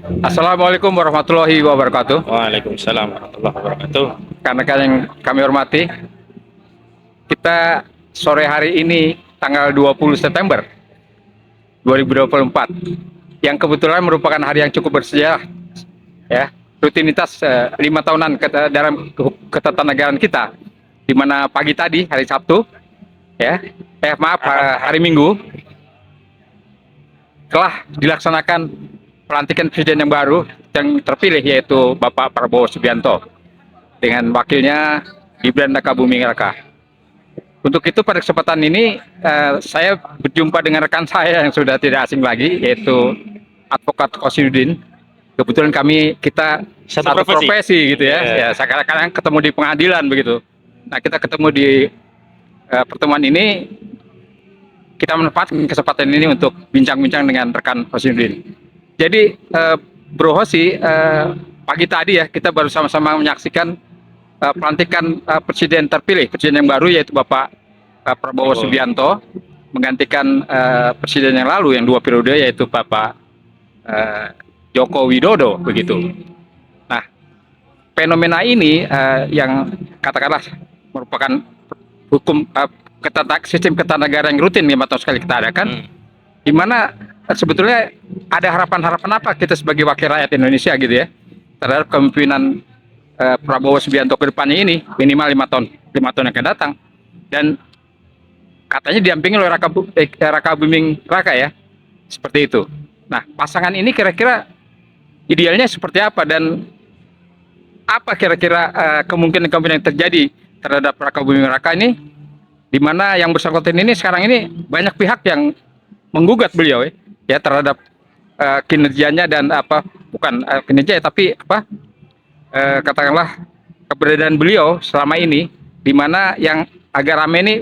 Assalamualaikum warahmatullahi wabarakatuh. Waalaikumsalam warahmatullahi wabarakatuh. Karena yang kami hormati, kita sore hari ini tanggal 20 September 2024 yang kebetulan merupakan hari yang cukup bersejarah ya. Rutinitas 5 tahunan dalam ketatanegaraan kita, di mana pagi tadi hari Sabtu ya, hari Minggu telah dilaksanakan pelantikan presiden yang baru yang terpilih, yaitu Bapak Prabowo Subianto dengan wakilnya Gibran Rakabuming Raka. Untuk itu pada kesempatan ini saya berjumpa dengan rekan saya yang sudah tidak asing lagi, yaitu Advokat Qosiduddin. Kebetulan kita satu profesi gitu ya. Ya, kadang-kadang ketemu di pengadilan begitu. Nah, kita ketemu di pertemuan ini, kita menempatkan kesempatan ini untuk bincang-bincang dengan rekan Qosiduddin. Jadi Bro Hosi, pagi tadi ya kita baru sama-sama menyaksikan pelantikan presiden terpilih, presiden yang baru, yaitu Bapak Prabowo Subianto, menggantikan presiden yang lalu yang 2 periode, yaitu Bapak Joko Widodo begitu. Nah, fenomena ini yang katakanlah merupakan hukum sistem ketatanegaraan yang rutin 5 tahun sekali kita adakan, di mana sebetulnya ada harapan-harapan apa kita sebagai wakil rakyat Indonesia gitu ya terhadap kepemimpinan Prabowo Subianto ke depannya ini, minimal 5 tahun yang akan datang, dan katanya didampingi oleh Rakabuming Raka ya, seperti itu. Nah, pasangan ini kira-kira idealnya seperti apa, dan apa kira-kira kemungkinan yang terjadi terhadap Rakabuming Raka ini, di mana yang bersangkutan ini sekarang ini banyak pihak yang menggugat beliau ya terhadap kinerjanya dan bukan kinerja ya, tapi katakanlah keberadaan beliau selama ini, di mana yang agak rame ini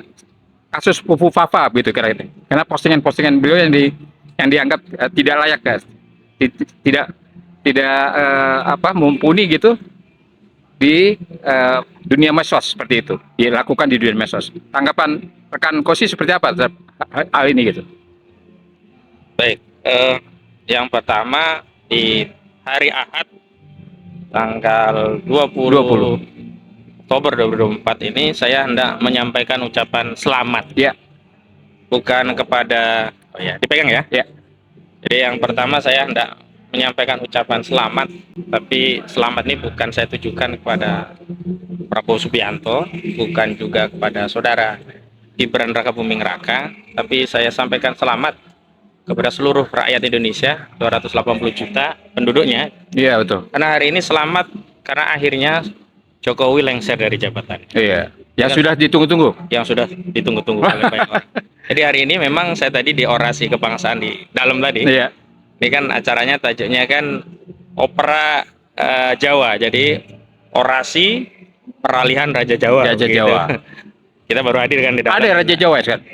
kasus Fufu Fafa gitu kira-kira. Karena postingan-postingan beliau yang dianggap tidak layak, guys. Tidak mumpuni gitu di dunia medsos, seperti itu dilakukan di dunia medsos. Tanggapan rekan Kosi seperti apa terhadap hal ini gitu? Baik, yang pertama di hari Ahad tanggal 20 Oktober 2024 ini saya hendak menyampaikan ucapan selamat ya, bukan kepada dipegang ya. Jadi yang pertama saya hendak menyampaikan ucapan selamat, tapi selamat ini bukan saya tujukan kepada Prabowo Subianto, bukan juga kepada saudara Gibran Rakabuming Raka, tapi saya sampaikan selamat kepada seluruh rakyat Indonesia, 280 juta penduduknya. Iya, betul. Karena hari ini selamat karena akhirnya Jokowi lengser dari jabatan. Iya, yang sudah ditunggu-tunggu. Yang sudah ditunggu-tunggu oleh banyak orang. Jadi hari ini memang saya tadi di orasi kebangsaan di dalam tadi. Iya. Ini kan acaranya tajuknya kan opera Jawa. Jadi orasi peralihan Raja Jawa. Raja Jawa. Kita baru hadir kan di dalam. Ada Raja Jawa kan?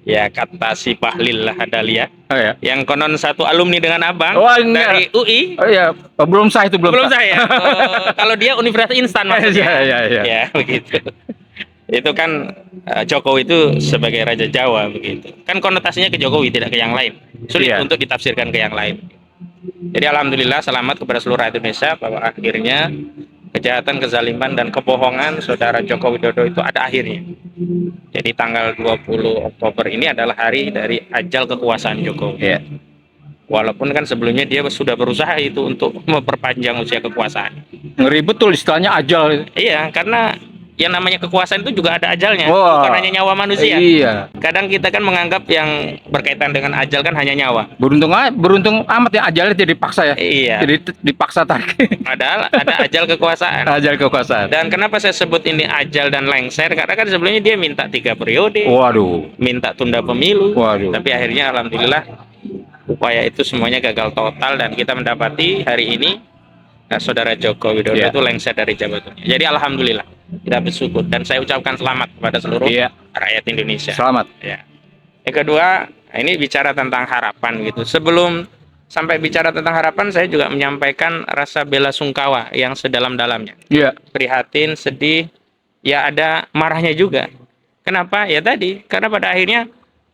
Ya, kata si Bahlil Lahadalia. Oh, ya. Yang konon satu alumni dengan abang dari UI. Oh iya, belum sah itu, belum sah ya. Kalau dia universitas instan maksudnya. Ya, begitu. Itu kan Jokowi itu sebagai Raja Jawa begitu. Kan konotasinya ke Jokowi, tidak ke yang lain. Sulit untuk ditafsirkan ke yang lain. Jadi alhamdulillah selamat kepada seluruh rakyat Indonesia bahwa akhirnya kejahatan, kezaliman, dan kebohongan saudara Joko Widodo itu ada akhirnya. Jadi tanggal 20 Oktober ini adalah hari dari ajal kekuasaan Jokowi. Yeah. Walaupun kan sebelumnya dia sudah berusaha itu untuk memperpanjang usia kekuasaan. Ngeri betul istilahnya ajal. Iya, karena yang namanya kekuasaan itu juga ada ajalnya, bukan hanya nyawa manusia. Iya. Kadang kita kan menganggap yang berkaitan dengan ajal kan hanya nyawa. Beruntung amat ya ajalnya tidak dipaksa ya. Iya. Jadi dipaksa tarik. Padahal ada ajal kekuasaan. Ajal kekuasaan. Dan kenapa saya sebut ini ajal dan lengser? Karena kan sebelumnya dia minta 3 periode. Waduh. Minta tunda pemilu. Waduh. Tapi akhirnya alhamdulillah upaya itu semuanya gagal total, dan kita mendapati hari ini saudara Joko Widodo itu lengser dari jabatannya. Jadi alhamdulillah kita bersyukur, dan saya ucapkan selamat kepada seluruh rakyat Indonesia. Selamat. Ya. Yang kedua, ini bicara tentang harapan gitu. Sebelum sampai bicara tentang harapan, saya juga menyampaikan rasa bela sungkawa yang sedalam-dalamnya. Iya. Prihatin, sedih, ya ada marahnya juga. Kenapa? Ya tadi, karena pada akhirnya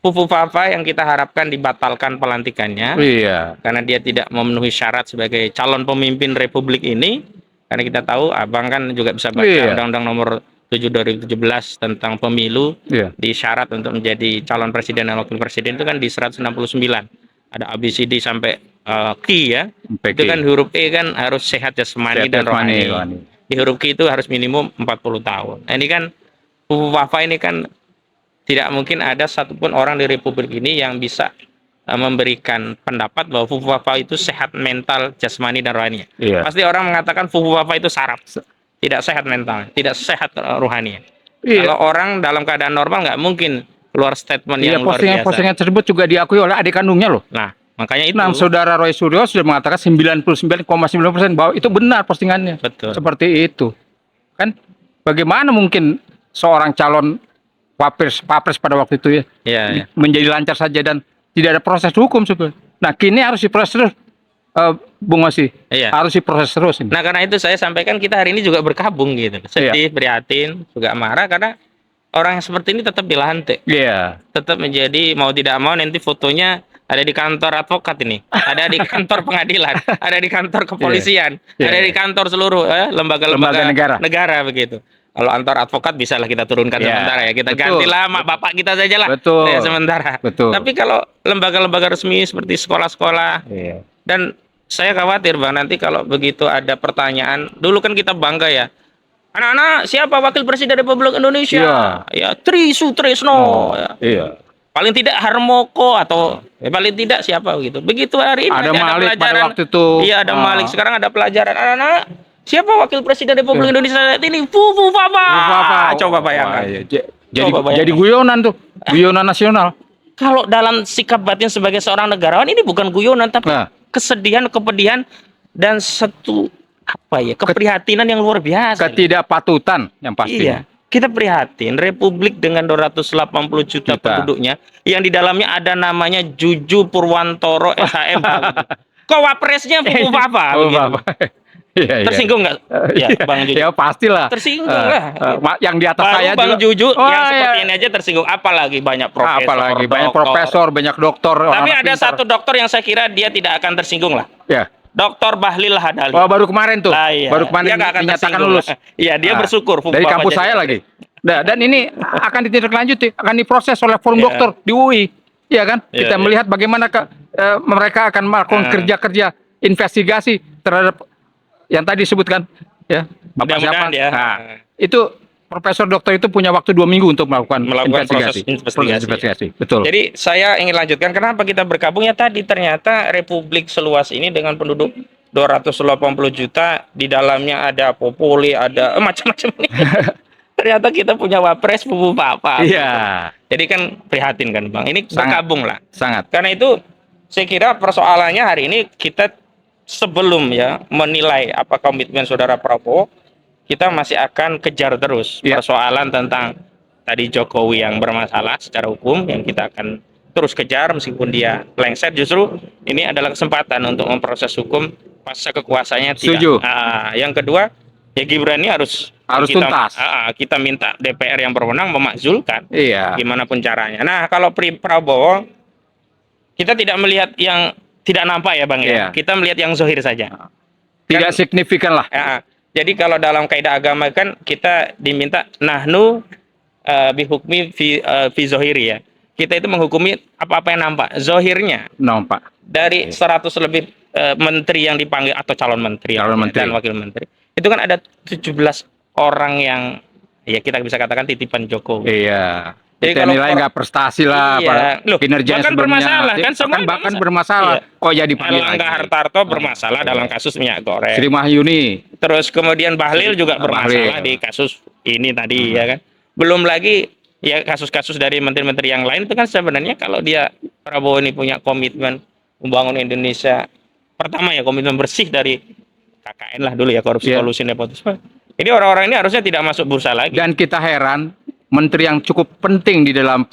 Fufufafa yang kita harapkan dibatalkan pelantikannya Iya. karena dia tidak memenuhi syarat sebagai calon pemimpin Republik ini. Karena kita tahu Abang kan juga bisa baca Iya. Undang-Undang Nomor 7 2017 tentang pemilu. Iya. Di syarat untuk menjadi calon presiden dan wakil presiden itu kan di 169. Ada ABCD sampai Q ya. PK. Itu kan huruf E kan harus sehat jasmani dan rohani. Di huruf Q itu harus minimum 40 tahun. Nah, ini kan Fufufafa ini kan tidak mungkin ada satupun orang di Republik ini yang bisa memberikan pendapat bahwa Fufufafa itu sehat mental, jasmani dan rohani. Iya. Pasti orang mengatakan Fufufafa itu saraf, tidak sehat mental, tidak sehat rohani. Iya. Kalau orang dalam keadaan normal nggak mungkin keluar statement Iya, yang luar biasa. postingan tersebut juga diakui oleh adik kandungnya loh. Nah, makanya itu. Nah, saudara Roy Suryo sudah mengatakan 99,9% bahwa itu benar postingannya. Betul. Seperti itu. Kan bagaimana mungkin seorang calon Wapres pada waktu itu ya, Iya. menjadi lancar saja dan tidak ada proses hukum sebenarnya. Nah, kini harus diproses terus, Bung Osi. Iya. Harus diproses terus ini. Nah, karena itu saya sampaikan kita hari ini juga berkabung gitu. Sedih, prihatin, juga marah karena orang yang seperti ini tetap dilantik. Iya. Tetap menjadi mau tidak mau nanti fotonya ada di kantor advokat ini, ada di kantor pengadilan, ada di kantor kepolisian, Iya. ada di kantor seluruh lembaga-lembaga negara begitu. Kalau antar advokat bisa lah kita turunkan Iya. sementara ya. Kita Betul. gantilah mak bapak kita saja lah. Betul. Ya, sementara. Betul. Tapi kalau lembaga-lembaga resmi seperti sekolah-sekolah Iya. dan saya khawatir Bang nanti kalau begitu ada pertanyaan, dulu kan kita bangga ya. Anak-anak, siapa wakil presiden Republik Indonesia? Ya, Tri Sutrisno. Ya. Iya. Paling tidak Harmoko atau paling tidak siapa begitu. Begitu hari ini Ada nanti Malik pada pelajaran. waktu itu. Iya, ada Malik. Sekarang ada pelajaran. Anak-anak, siapa wakil presiden Republik Indonesia saat ini? Fufufafa. Coba bayangkan. Wah, iya. Coba bayangkan. Jadi guyonan tuh, guyonan nasional. Kalau dalam sikap batin sebagai seorang negarawan ini bukan guyonan tapi Nah. kesedihan, kepedihan dan satu keprihatinan yang luar biasa. Ketidakpatutan yang pasti. Iya. Kita prihatin Republik dengan 280 juta penduduknya yang di dalamnya ada namanya Juju Purwantoro SHM. Kok wapresnya Fufufafa begitu. Iya, Tersinggung nggak? Ya, Bang Juju. Ya pastilah. Tersinggung lah. Yang di atas Baru saya Bang juga. Juju Oh, yang iya. seperti ini aja tersinggung. Apalagi banyak profesor. Apalagi banyak doktor. profesor, banyak dokter. Tapi orang-orang ada pintar. satu dokter yang saya kira dia tidak akan tersinggung lah. Ya. Dr. Bahlil Hadali. Oh, baru kemarin tuh. Lah, iya. Baru kemarin Dia nggak akan dinyatakan tersinggung lulus. lah. Iya, dia bersyukur. Dari Fufufafa kampus jadi saya menteri. lagi. Nah, dan ini akan ditindaklanjuti, akan diproses oleh forum Iya. dokter di UI. Iya kan? Iya, Kita iya. melihat bagaimana mereka akan melakukan kerja-kerja investigasi terhadap yang tadi disebutkan ya. Bapak Mudah-mudahan siapa? ya. Nah, itu profesor dokter itu punya waktu 2 minggu untuk melakukan proses investigasi. investigasi. Betul. Jadi saya ingin lanjutkan kenapa kita bergabung ya tadi ternyata Republik seluas ini dengan penduduk 280 juta di dalamnya ada Populi, ada macam-macam ini. Ternyata kita punya wapres Fufufafa. Iya. Jadi kan prihatin kan Bang. Ini Sangat. bergabung lah. Sangat. Karena itu saya kira persoalannya hari ini kita sebelum ya menilai apa komitmen saudara Prabowo, kita masih akan kejar terus Ya. persoalan tentang tadi Jokowi yang bermasalah secara hukum yang kita akan terus kejar meskipun dia lengset. Justru ini adalah kesempatan untuk memproses hukum pasca kekuasaannya tidak. Setuju. Yang kedua ya Gibran ini harus tuntas. kita minta DPR yang berwenang memakzulkan Iya. gimana pun caranya. Nah kalau Prabowo kita tidak melihat yang tidak nampak ya Bang Iya. ya. Kita melihat yang zohir saja. Tidak signifikan lah. Jadi kalau dalam kaidah agama kan kita diminta nahnu bihukmi fi zohiri ya. Kita itu menghukumi apa-apa yang nampak. Zohirnya Nampak. dari 100 lebih menteri yang dipanggil atau calon menteri, dan wakil menteri. Itu kan ada 17 orang yang ya kita bisa katakan titipan Jokowi. Iya. Jadi Kita kalau nilai nggak prestasi lah, Iya. Loh, kinerjanya bahkan sebelumnya. bermasalah, kan semua bahkan bermasalah. bermasalah. Iya. Kok jadi panggil Erlangga lagi? Hartarto bermasalah dalam kasus minyak goreng. Sri Mahyuni. Terus kemudian Bahlil juga bermasalah di kasus ini tadi ya kan. Belum lagi ya kasus-kasus dari menteri-menteri yang lain itu kan sebenarnya kalau dia Prabowo ini punya komitmen membangun Indonesia. Pertama ya komitmen bersih dari KKN lah dulu ya, korupsi, Iya. kolusi, nepotisme. Ini orang-orang ini harusnya tidak masuk bursa lagi. Dan kita heran, menteri yang cukup penting di dalam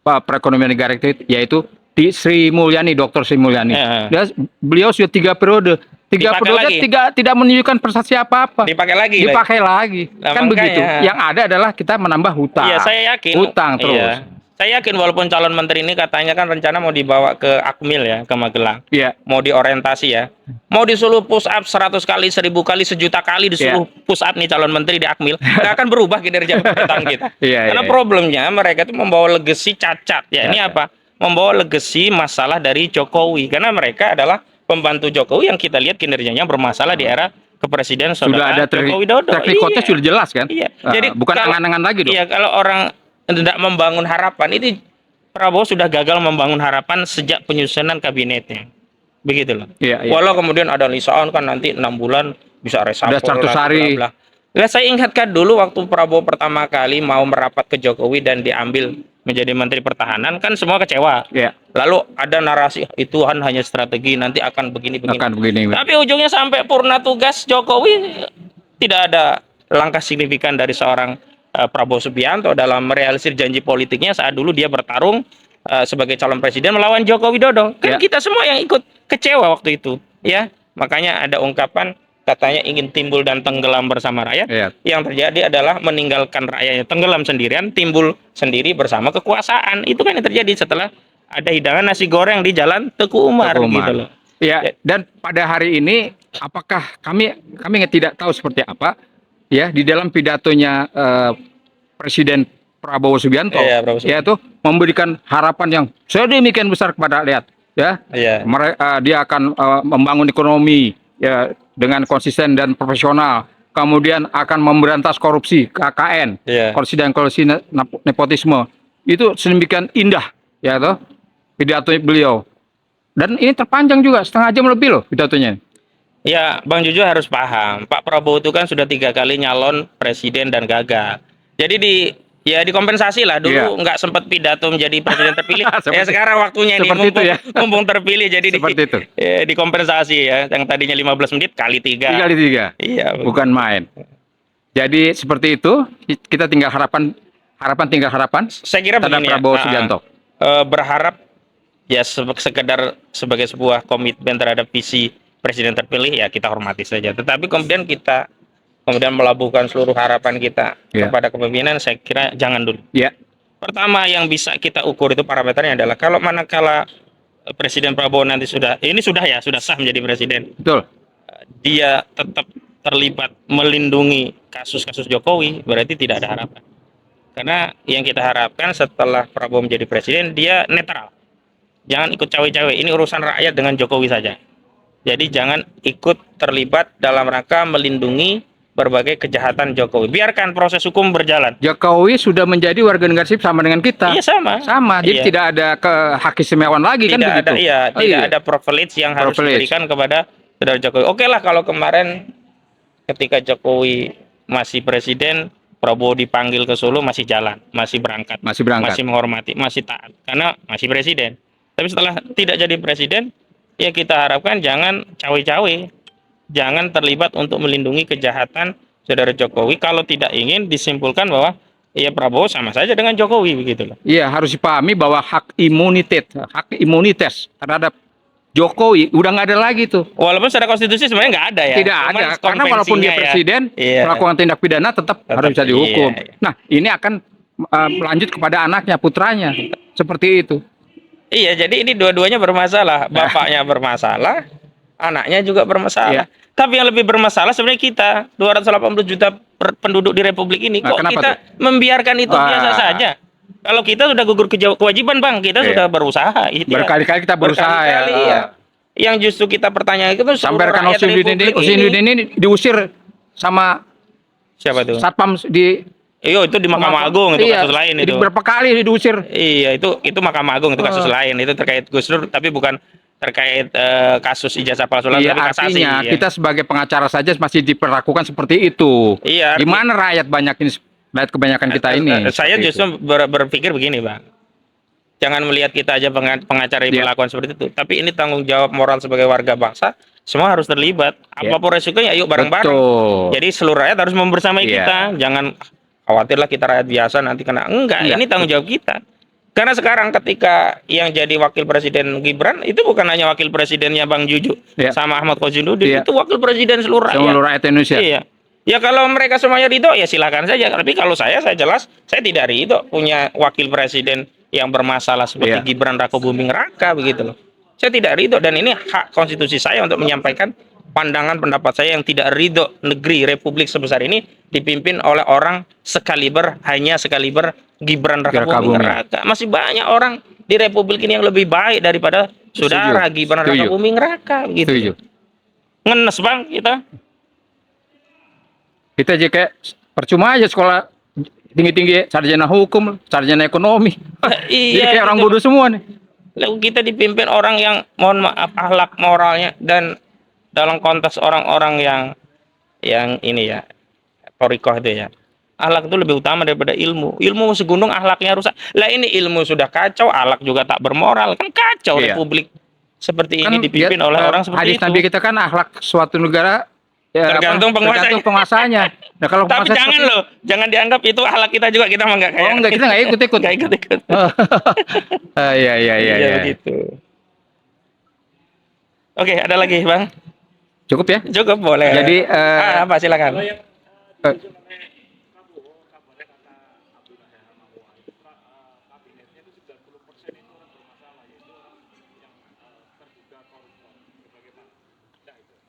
perekonomian negara itu yaitu Sri Mulyani, Dr. Sri Mulyani. Ya. Beliau sudah 3 periode. 3 Dipakai periode lagi. tidak menunjukkan prestasi apa-apa. Dipakai lagi. Dipakai lagi. Nah, Kan makanya. begitu. Yang ada adalah kita menambah hutang. Iya, saya yakin. Hutang terus. Iya. Saya yakin walaupun calon menteri ini katanya kan rencana mau dibawa ke Akmil ya, ke Magelang. Iya. Mau diorientasi ya. Mau disuruh push up 100 kali, 1000 kali, sejuta kali disuruh push up nih calon menteri di Akmil. Nggak akan berubah kinerja pemerintahan kita. Iya, Karena iya. problemnya mereka itu membawa legacy cacat. Ya, ini apa? Membawa legacy masalah dari Jokowi. Karena mereka adalah pembantu Jokowi yang kita lihat kinerjanya bermasalah di era kepresiden Sudah ada Joko Widodo. track recordnya sudah jelas kan? Iya. Jadi bukan angan-angan lagi dong. Iya, kalau orang tidak membangun harapan, ini Prabowo sudah gagal membangun harapan sejak penyusunan kabinetnya. Begitu loh. Iya, iya. Walau kemudian ada lisan kan nanti 6 bulan bisa reshuffle. Udah 100 hari. Bla, bla, bla. Nah, saya ingatkan dulu waktu Prabowo pertama kali mau merapat ke Jokowi dan diambil menjadi Menteri Pertahanan, kan semua kecewa. Iya. Lalu ada narasi itu kan hanya strategi, nanti akan begini-begini. Akan begini. Tapi ujungnya sampai purna tugas Jokowi tidak ada langkah signifikan dari seorang Prabowo Subianto dalam merealisir janji politiknya saat dulu dia bertarung sebagai calon presiden melawan Joko Widodo. Kan kita semua yang ikut kecewa waktu itu, ya. Makanya ada ungkapan katanya ingin timbul dan tenggelam bersama rakyat. Yang terjadi adalah meninggalkan rakyatnya tenggelam sendirian, timbul sendiri bersama kekuasaan. Itu kan yang terjadi setelah ada hidangan nasi goreng di Jalan Teguh Umar. Gitu loh. Ya, dan pada hari ini apakah kami tidak tahu seperti apa ya di dalam pidatonya Presiden Prabowo Subianto, yaitu memberikan harapan yang sedemikian besar kepada rakyat, ya. Dia akan membangun ekonomi ya dengan konsisten dan profesional, kemudian akan memberantas korupsi KKN, korupsi dan nepotisme. Itu sedemikian indah, ya toh pidato beliau. Dan ini terpanjang juga, setengah jam lebih loh pidatonya. Ya, Bang Jojo harus paham, Pak Prabowo itu kan sudah 3 kali nyalon presiden dan gagal. Jadi dikompensasi lah dulu, nggak sempat pidato menjadi presiden terpilih. Ya sekarang waktunya ini mumpung terpilih, jadi dikompensasi ya. Yang tadinya 15 menit kali 3. Kali 3. Iya, bukan main. Jadi seperti itu, kita tinggal harapan. Saya kira begini Prabowo Subianto. Berharap ya sekedar sebagai sebuah komitmen terhadap visi presiden terpilih, ya kita hormati saja. Tetapi kemudian kita melabuhkan seluruh harapan kita kepada kepemimpinan, saya kira jangan dulu. Pertama yang bisa kita ukur itu parameternya adalah kalau manakala Presiden Prabowo nanti sudah sah menjadi presiden, dia tetap terlibat melindungi kasus-kasus Jokowi, berarti tidak ada harapan. Karena yang kita harapkan setelah Prabowo menjadi presiden, dia netral. Jangan ikut cawe-cawe, ini urusan rakyat dengan Jokowi saja. Jadi jangan ikut terlibat dalam rangka melindungi berbagai kejahatan Jokowi. Biarkan proses hukum berjalan. Jokowi sudah menjadi warga negara sipil sama dengan kita. Iya, sama. Jadi tidak ada kehakisimewaan lagi, tidak kan begitu. Tidak ada privilege yang harus diberikan kepada saudara Jokowi. Oke lah kalau kemarin ketika Jokowi masih presiden, Prabowo dipanggil ke Solo masih jalan, masih berangkat, masih menghormati, masih taat karena masih presiden. Tapi setelah tidak jadi presiden, ya kita harapkan jangan cawe-cawe, jangan terlibat untuk melindungi kejahatan saudara Jokowi. Kalau tidak ingin disimpulkan bahwa ya Prabowo sama saja dengan Jokowi, begitu loh. Iya, harus dipahami bahwa hak imunitas terhadap Jokowi udah nggak ada lagi tuh. Walaupun secara konstitusi sebenarnya nggak ada ya. Tidak ada, karena walaupun dia presiden melakukan tindak pidana tetap harus bisa dihukum. Nah, ini akan lanjut kepada anaknya, putranya, seperti itu. Iya, jadi ini dua-duanya bermasalah. Bapaknya bermasalah, anaknya juga bermasalah. Tapi yang lebih bermasalah sebenarnya kita, 280 juta penduduk di Republik ini. Kok kita membiarkan itu biasa saja? Kalau kita sudah gugur kewajiban, Bang, kita sudah berusaha. Berkali-kali kita berusaha Yang justru kita pertanyakan itu sampai rekan Husin ini diusir sama siapa tuh? Satpam di itu di Mahkamah Agung, itu kasus lain itu. Berapa kali diusir? Iya, itu Mahkamah Agung, itu kasus lain, itu terkait Gus Dur, tapi bukan terkait kasus ijazah palsu, tapi kasasi. Artinya kita sebagai pengacara saja masih diperlakukan seperti itu. Iya. Gimana rakyat kebanyakan kita ini? Saya justru berpikir begini, Bang. Jangan melihat kita aja pengacara yang melakukan seperti itu, tapi ini tanggung jawab moral sebagai warga bangsa. Semua harus terlibat. Apapun resikonya, ayo bareng-bareng. Jadi seluruh rakyat harus membersamai kita. Jangan khawatirlah kita rakyat biasa nanti kena. Enggak, ini tanggung jawab kita. Karena sekarang ketika yang jadi wakil presiden Gibran itu bukan hanya wakil presidennya Bang Juju sama Ahmad Khozindudin, itu wakil presiden seluruh rakyat. Seluruh rakyat Indonesia. Iya. Ya kalau mereka semuanya ridho ya silakan saja. Tapi kalau saya jelas saya tidak ridho punya wakil presiden yang bermasalah seperti Iya. Gibran Raka Buming Raka begitu loh. Saya tidak ridho, dan ini hak konstitusi saya untuk menyampaikan pandangan pendapat saya yang tidak ridho negeri republik sebesar ini dipimpin oleh orang hanya sekaliber Gibran Raka Raka Buming Buming. Raka. Masih banyak orang di republik ini yang lebih baik daripada saudara Gibran Raka Setuju. Buming Raka Setuju. gitu. Ngenes bang kita. Kita aja kayak percuma aja sekolah tinggi-tinggi, sarjana hukum, sarjana ekonomi. Jadi Iya, kayak orang gitu. bodoh semua nih. Lalu kita dipimpin orang yang mohon maaf akhlak moralnya, dan dalam konteks orang-orang yang ini ya, torikoh itu ya, akhlak itu lebih utama daripada ilmu. Ilmu segunung, akhlaknya rusak. Lah ini ilmu sudah kacau, akhlak juga tak bermoral, kan kacau Iya. republik seperti Kan ini dipimpin dia, oleh orang seperti hadis itu. Nabi kita kan akhlak suatu negara ya, Tergantung penguasanya. tergantung penguasanya. Nah kalau Tapi penguasa jangan loh, jangan dianggap itu akhlak kita juga, kita mah nggak kayak. Oh enggak, kita nggak ikut-ikut. Nggak ikut-ikut. Iya iya iya. Iya, Ya. begitu. Oke, ada lagi bang? Cukup ya. Cukup boleh. Jadi, apa silakan. Eh,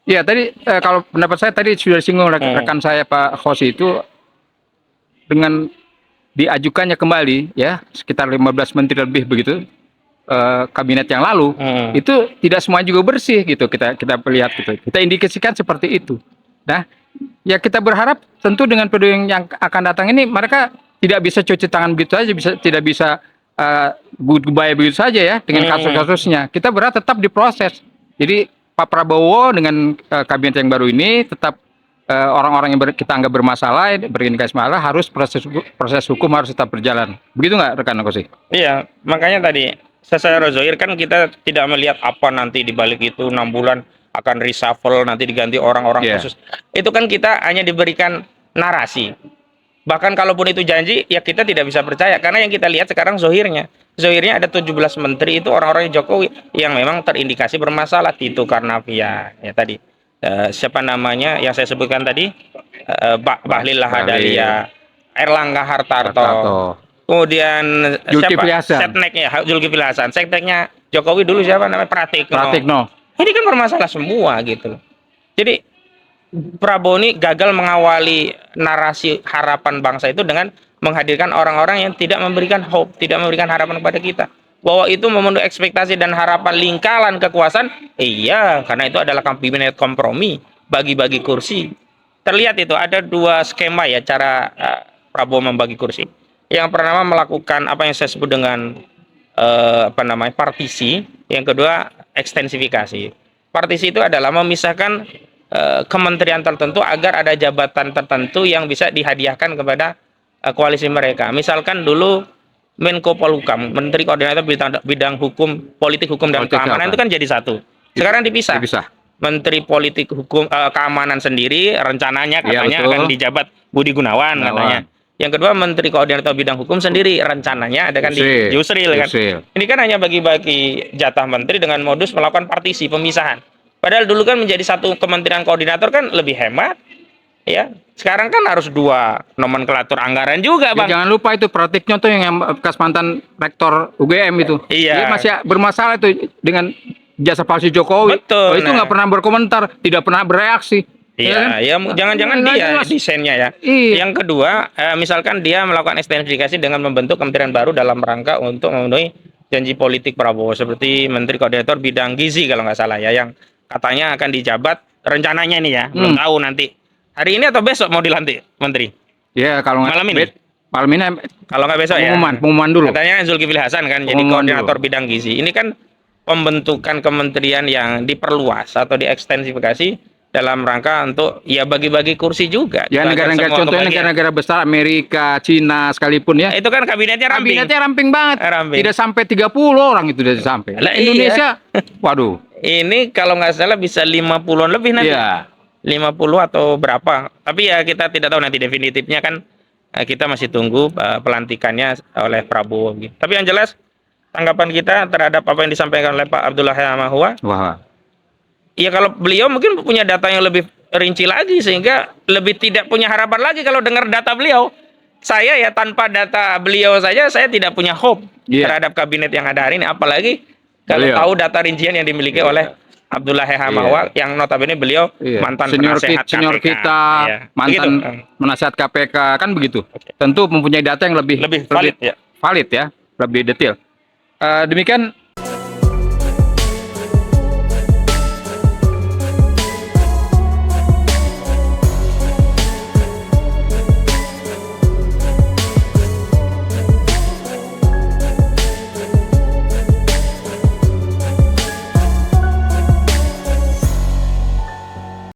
Ya tadi kalau pendapat saya tadi sudah disinggung rekan saya Pak Khosi itu dengan diajukannya kembali ya sekitar 15 menteri lebih begitu kabinet yang lalu itu tidak semua juga bersih gitu kita lihat gitu, kita indikasikan seperti itu. Nah ya kita berharap tentu dengan periode yang akan datang ini mereka tidak bisa cuci tangan begitu saja, tidak bisa goodbye begitu saja ya dengan kasus-kasusnya. Kita berharap tetap diproses. Jadi Pak Prabowo dengan kabinet yang baru ini tetap orang-orang yang kita anggap bermasalah, berindikasi masalah, harus proses hukum harus tetap berjalan. Begitu nggak rekan Kosi? Iya, makanya tadi secara Zohir kan kita tidak melihat apa nanti di balik itu 6 bulan akan reshuffle, nanti diganti orang-orang khusus. Itu kan kita hanya diberikan narasi. Bahkan kalaupun itu janji, ya kita tidak bisa percaya karena yang kita lihat sekarang Zohirnya. Zohirnya ada 17 menteri itu orang-orang Jokowi yang memang terindikasi bermasalah. Tito Karnavian ya tadi. Siapa namanya yang saya sebutkan tadi? Bahlil Lahadalia, Erlangga Hartarto. Kemudian Zulkifli Hasan. Setneknya Zulkifli Hasan. Setneknya Jokowi dulu siapa namanya? Pratikno. Ini kan bermasalah semua gitu loh. Jadi Prabowo ini gagal mengawali narasi harapan bangsa itu dengan menghadirkan orang-orang yang tidak memberikan hope, tidak memberikan harapan kepada kita. Bahwa itu memenuhi ekspektasi dan harapan lingkaran kekuasaan. Iya, karena itu adalah kabinet kompromi, bagi-bagi kursi. Terlihat itu ada 2 skema ya cara Prabowo membagi kursi. Yang pertama melakukan apa yang saya sebut dengan partisi, yang kedua ekstensifikasi. Partisi itu adalah memisahkan kementerian tertentu agar ada jabatan tertentu yang bisa dihadiahkan kepada koalisi mereka. Misalkan dulu Menko Polhukam, Menteri Koordinator bidang hukum, politik hukum dan keamanan itu kan jadi satu. Sekarang dipisah. Menteri politik hukum keamanan sendiri rencananya katanya akan dijabat Budi Gunawan katanya. Yang kedua Menteri Koordinator bidang hukum sendiri rencananya akan di Yusril kan. Ini kan hanya bagi-bagi jatah menteri dengan modus melakukan partisi, pemisahan. Padahal dulu kan menjadi satu kementerian koordinator kan lebih hemat, ya. Sekarang kan harus 2 nomenklatur anggaran juga, Bang. Jangan lupa itu Pratikno tuh yang bekas mantan rektor UGM itu. Iya. Dia masih bermasalah itu dengan jasa palsu Jokowi. Betul. Itu nggak pernah berkomentar, tidak pernah bereaksi. Iya, ya jangan-jangan dia desainnya ya. Iya. Yang kedua, misalkan dia melakukan ekstensifikasi dengan membentuk kementerian baru dalam rangka untuk memenuhi janji politik Prabowo seperti Menteri Koordinator bidang gizi kalau nggak salah ya, yang katanya akan dijabat rencananya ini ya, belum tahu nanti hari ini atau besok mau dilantik menteri. Ya kalau malam ini. Malam ini kalau nggak besok pengumuman dulu. Katanya Zulkifli Hasan kan jadi koordinator bidang gizi. Ini kan pembentukan kementerian yang diperluas atau diekstensifikasi dalam rangka untuk ya bagi-bagi kursi juga. Ya negara-negara contohnya negara-negara besar Amerika, Cina sekalipun ya. Itu kan kabinetnya ramping. Kabinetnya ramping banget. Tidak sampai 30 orang itu sudah sampai. Lah, Indonesia, waduh. Ini kalau nggak salah bisa 50-an lebih nanti. Iya. 50 atau berapa. Tapi ya kita tidak tahu nanti definitifnya kan kita masih tunggu pelantikannya oleh Prabowo. Tapi yang jelas tanggapan kita terhadap apa yang disampaikan oleh Pak Abdullah Yamahua. Wah. Ya kalau beliau mungkin punya data yang lebih rinci lagi sehingga lebih tidak punya harapan lagi kalau dengar data beliau. saya ya tanpa data beliau saja saya tidak punya hope Iya. terhadap kabinet yang ada hari ini, apalagi kalau Beliau. tahu data rincian yang dimiliki oleh Abdullah Hehamawa yang notabene beliau Iya. mantan senior, penasehat senior KPK. kita, Iya. mantan Begitu. penasihat KPK, kan begitu. Tentu mempunyai data yang lebih Lebih valid ya. valid ya, lebih detail. Demikian